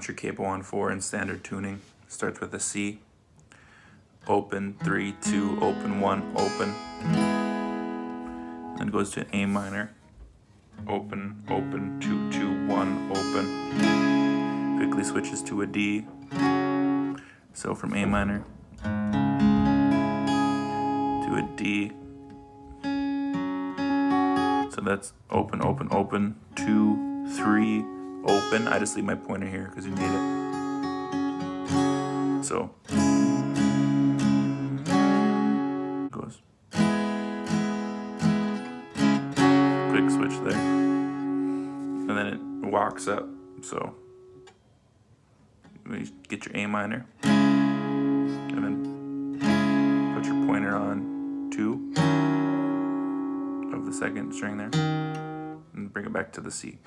mount your capo on 4 in standard tuning. Starts with a C, open, 3, 2, open, 1, open. Then goes to A minor, open, open, 2, 2, 1, open. Quickly switches to a D. So from A minor to a D. So that's open, open, open, 2, 3, open. I just leave my pointer here because you need it. So goes quick switch there, and then it walks up. So you get your A minor, and then put your pointer on 2 of the second string there, and bring it back to the C.